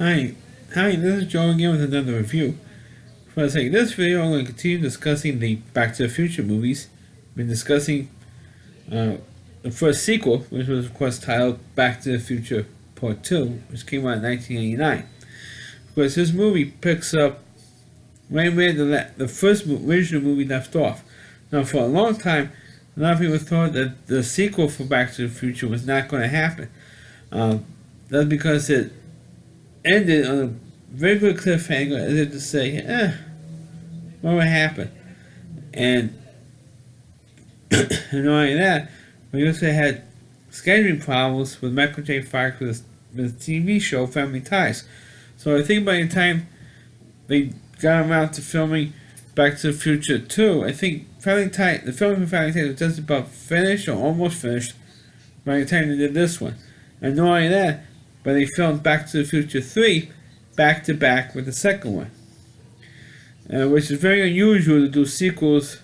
Hi, this is Joe again with another review. For the sake of this video, I'm going to continue discussing the Back to the Future movies. We've been discussing the first sequel, which was of course titled Back to the Future Part 2, which came out in 1989. Of course, this movie picks up right where the first original movie left off. Now, for a long time, a lot of people thought that the sequel for Back to the Future was not going to happen. That's because it ended on a very good cliffhanger, as if to say, what would happen? And not only that, we also had scheduling problems with Michael J. Fox with the TV show Family Ties. So I think by the time they got around to filming Back to the Future 2, I think the filming for Family Ties was just about finished or almost finished by the time they did this one. And not only that, but they filmed Back to the Future 3 back to back with the second one. Which is very unusual to do sequels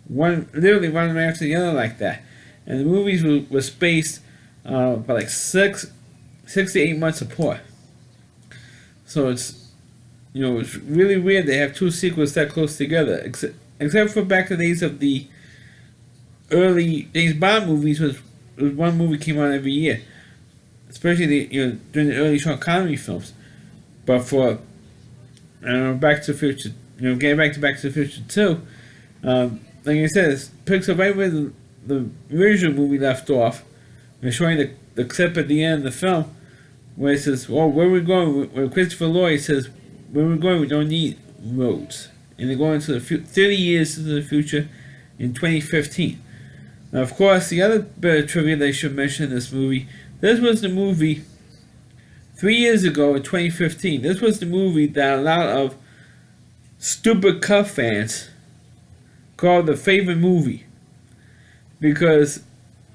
literally one right after the other like that. And the movies were spaced by like 6 to 8 months apart. So it's really weird they have two sequels that close together. Except for back in the days of the early James Bond movies, was one movie came out every year, especially during the early Sean Connery films. But for Back to the Future, getting back to the Future 2, like I said, it picks up right where the original movie left off. They're showing the clip at the end of the film where it says, "Oh, where we're going?" Where Christopher Lloyd says, "Where we're going, we don't need roads," and they're going to 30 years into the future in 2015. Now, of course, the other bit of trivia they should mention in this movie. This was the movie 3 years ago in 2015. This was the movie that a lot of stupid Cub fans called the favorite movie. Because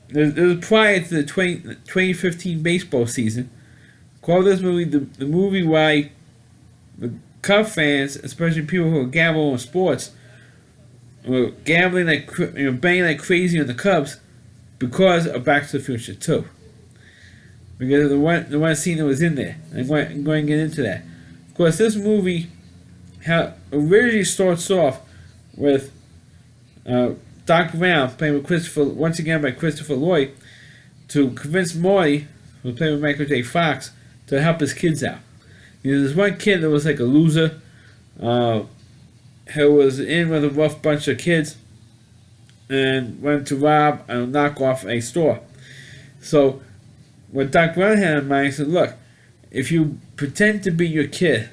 it was prior to the 2015 baseball season. Called this movie the movie why the Cub fans, especially people who gamble on sports, were gambling banging like crazy on the Cubs because of Back to the Future 2. Because of the one scene that was in there. I'm going to get into that. Of course, this movie originally starts off with Doc Brown playing with once again by Christopher Lloyd, to convince Marty, who was playing with Michael J. Fox, to help his kids out. There's one kid that was like a loser, who was in with a rough bunch of kids, and went to rob and knock off a store. So what Doc Brown had in mind, he said, "Look, if you pretend to be your kid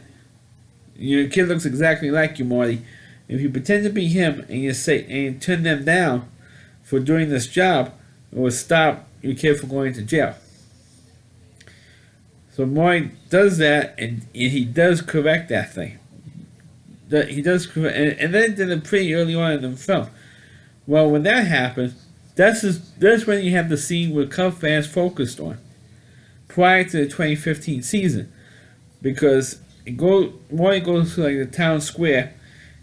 looks exactly like you, Marty. If you pretend to be him and you turn them down for doing this job, it will stop your kid from going to jail." So Marty does that, and he does correct that thing. He does correct, and then did it pretty early on in the film. Well, when that happens, that's when you have the scene where Cub fans focused on, prior to the 2015 season, because Marty goes to like the town square,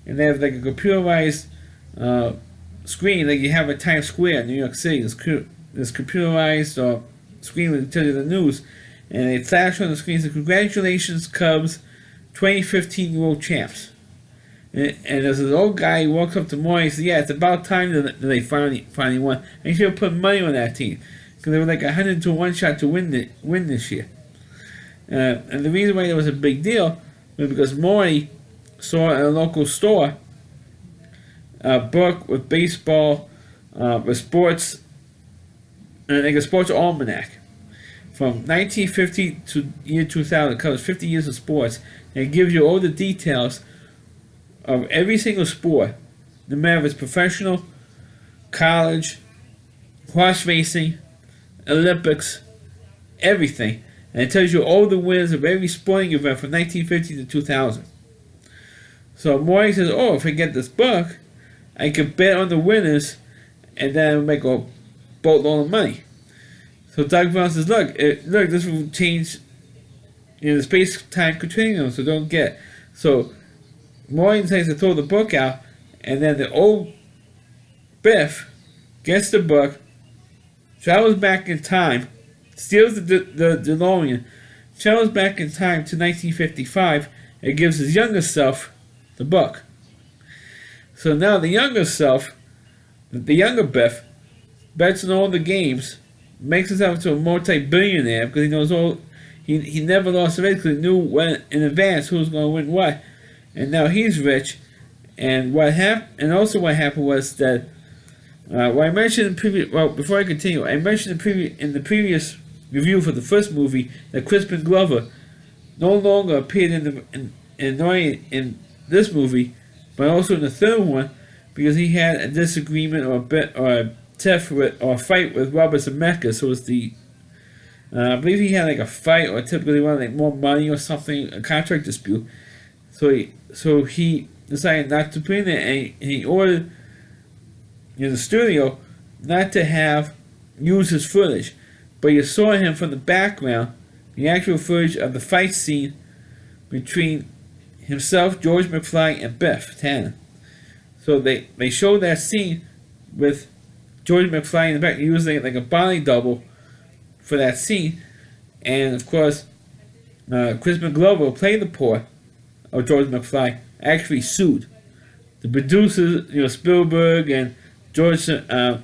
and they have like a computerized screen like you have at Times Square in New York City. This computerized screen will tell you the news, and they flash on the screen and say, "Congratulations, Cubs, 2015 World Champs." And there's this old guy who walks up to Marty and says, "Yeah, it's about time that they finally won. And you should have put money on that team, because they were like 100 to 1 shot to win this year." And the reason why it was a big deal was because Marty saw at a local store a book with baseball, with sports, like a sports almanac from 1950 to year 2000. It covers 50 years of sports, and it gives you all the details of every single sport, no matter if it's professional, college, horse racing, Olympics, everything. And it tells you all the winners of every sporting event from 1950 to 2000. So Marty says, "Oh, if I get this book, I can bet on the winners, and then I'll make a boatload of money." So Doc Brown says, look, this will change the space-time continuum, so don't get." So Marty decides to throw the book out, and then the old Biff gets the book, travels back in time, steals the DeLorean, travels back in time to 1955 and gives his younger self the book. So now the younger self, the younger Biff, bets on all the games, makes himself into a multi-billionaire because he knows all. He never lost a race because he knew when in advance who was going to win what, and now he's rich. And what happened, and also what happened was that what I mentioned in previous. Well, before I continue, I mentioned in the previous review for the first movie that Crispin Glover no longer appeared in this movie, but also in the third one because he had a disagreement or a tiff with, or a fight with Robert Zemeckis, who was the I believe he had like a fight or typically wanted like more money or something, a contract dispute. So he decided not to put in it, and he ordered the studio not to use his footage, but you saw him from the background, the actual footage of the fight scene between himself, George McFly, and Biff Tannen. So they showed that scene with George McFly in the back, using like a body double for that scene, and of course, Crispin Glover, who played the part of George McFly, actually sued the producers, Spielberg and George Robert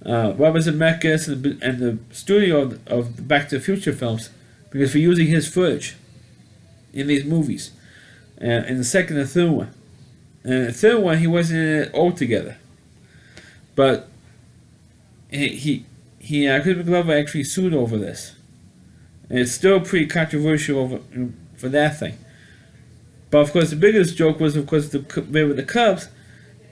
Zemeckis and the studio of the Back to the Future films because for using his footage in these movies, in the second and third one. And the third one, he wasn't in it altogether, but Crispin Glover actually sued over this, and it's still pretty controversial for that thing. But of course, the biggest joke was, of course, they were the Cubs,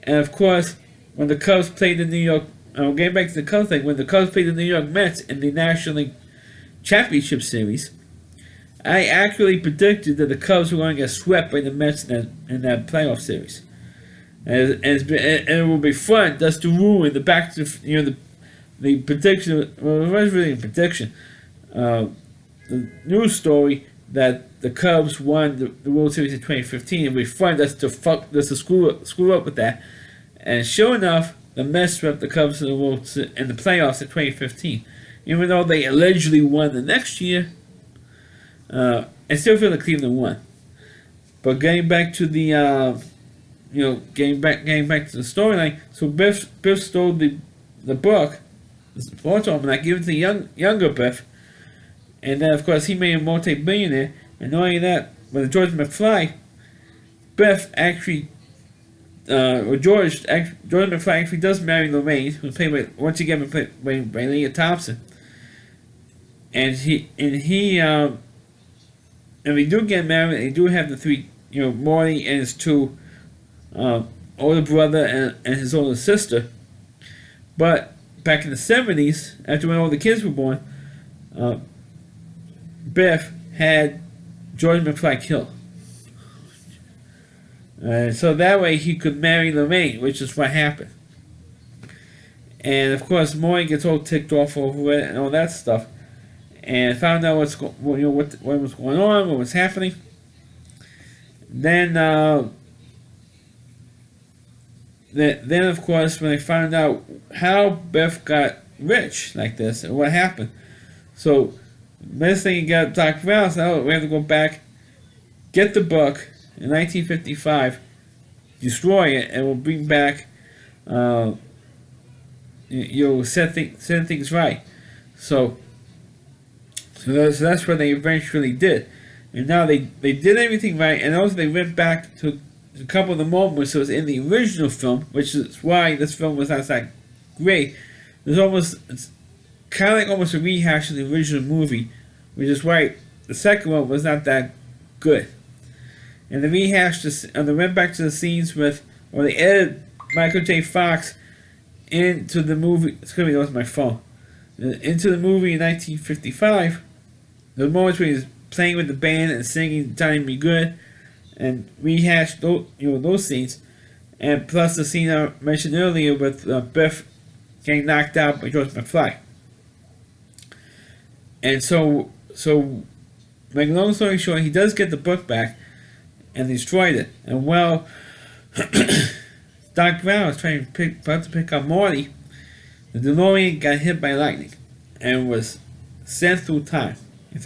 and of course, when the Cubs played the New York, getting back to the Cubs thing, when the Cubs played the New York Mets in the National League Championship Series, I actually predicted that the Cubs were going to get swept by the Mets in that playoff series, and it will be fun just to ruin the back to the prediction. Well, it wasn't really a prediction. The news story that the Cubs won the World Series in 2015. It would be fun just to screw up with that. And sure enough, the Mets swept the Cubs in the playoffs in 2015. Even though they allegedly won the next year, I still feel that Cleveland won. But getting back to the getting back to the storyline. So Biff stole the book, the sports almanac, gave it to the younger Biff, and then of course he made a multi-billionaire. And not only that, with George McFly, Biff actually, George McFly actually does marry Lorraine, who's played by, once again by Leah Thompson. And they do get married. They do have the three, Marty and his two older brother and his older sister. But back in the 70s, after when all the kids were born, Biff had George McFly killed. So that way he could marry Lorraine, which is what happened. And of course, Marty gets all ticked off over it and all that stuff, and found out what was going on, what was happening. Then of course, when they found out how Biff got rich like this and what happened, so next thing you got Doc Brown said, "Oh, we have to go back, get the book in 1955, destroy it, and we'll bring back, set things right." So that's what they eventually did, and now they did everything right, and also they went back to a couple of the moments that was in the original film, which is why this film was not that great. It's kind of like almost a rehash of the original movie, which is why the second one was not that good. And they rehashed this, and they went back to the scenes or they added Michael J. Fox into the movie. Excuse me, that was my phone. Into the movie in 1955. The moments where he's playing with the band and singing "Johnny Be Good," and rehashed those scenes, and plus the scene I mentioned earlier with Biff getting knocked out by George McFly. And so, make a long story short, he does get the book back and destroyed it. And while Doc Brown was about to pick up Marty, the DeLorean got hit by lightning and was sent through time. He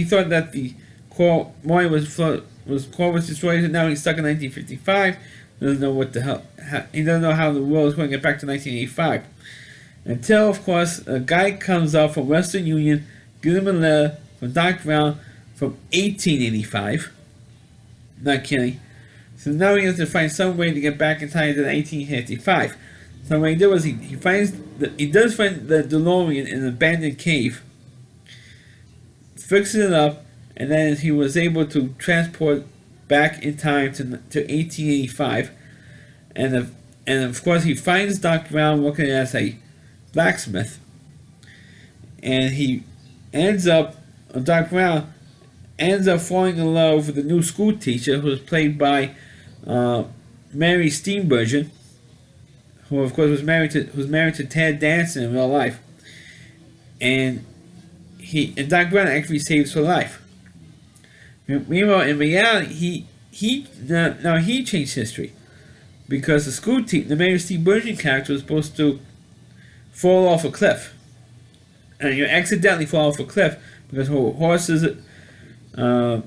thought that the core Maury core was destroyed, and now he's stuck in 1955. Doesn't know what the hell. He doesn't know how the world is going to get back to 1985. Until, of course, a guy comes up from Western Union, gives him a letter from Doc Brown from 1885. Not kidding. So now he has to find some way to get back in time to 1855. So what he did was he does find the DeLorean in an abandoned cave, fixes it up, and then he was able to transport back in time to 1885, and of course he finds Doc Brown working as a blacksmith, and Doc Brown ends up falling in love with the new school teacher, who was played by Mary Steenburgen, who of course was married to Ted Danson in real life, and Doc Brown actually saves her life. Meanwhile, in reality, he changed history, because the Mary Steenburgen character was supposed to fall off a cliff, and you accidentally fall off a cliff because her horses got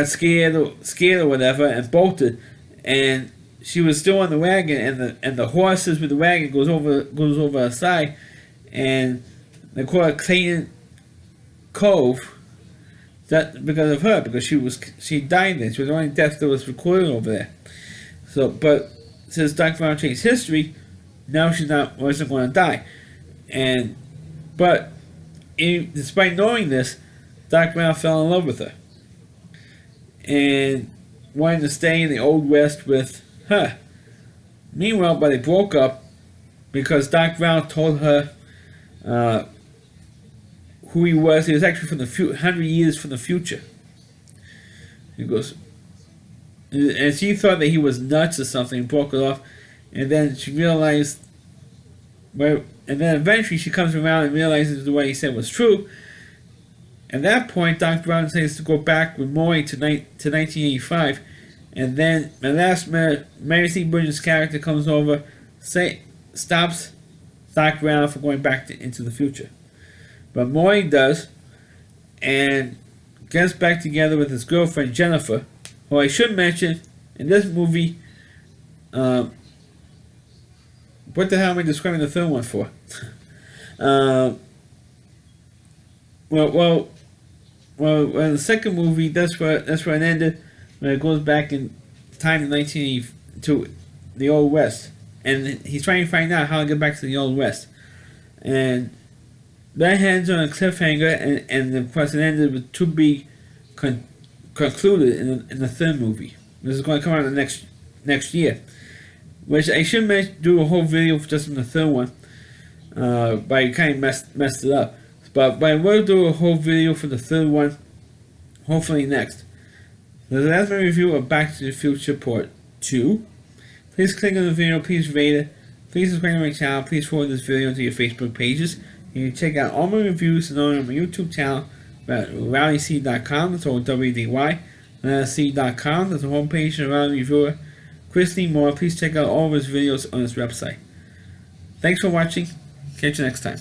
scared or whatever and bolted, and she was still on the wagon, and the horses with the wagon goes over her side, and they call it Clayton Cove. That because of her, because she died there. She was the only death that was recorded over there. So, but since Doc Brown changed history, now she wasn't going to die, despite knowing this, Doc Brown fell in love with her and wanted to stay in the Old West with her. Meanwhile, but they broke up because Doc Brown told her who he was. He was actually from the 100 years from the future. He goes, and she thought that he was nuts or something, and broke it off. And then she realized, and then eventually she comes around and realizes what he said was true. At that point, Doc Brown decides to go back with Maury to 1985, and then at the last minute, Mary Steenburgen's character comes over, stops Doc Brown from going back into the future. But Maury does, and gets back together with his girlfriend Jennifer, who I should mention in this movie. What the hell am I describing the third one for? Well, in the second movie, that's where it ended, when it goes back in time to 1980 to the Old West, and he's trying to find out how to get back to the Old West, and that ends on a cliffhanger, and of course it ended with to be concluded in the third movie. This is going to come out next year, which I should do a whole video just on the third one, but I kind of messed it up. But I will do a whole video for the third one, hopefully next. So that's my review of Back to the Future Part 2. Please click on the video, please rate it, please subscribe to my channel, please forward this video to your Facebook pages. You can check out all my reviews and on my YouTube channel at rowdyc.com, that's all WDY, and c.com, that's the homepage of Rowdy Reviewer. Chris Lee Moore, please check out all of his videos on his website. Thanks for watching, catch you next time.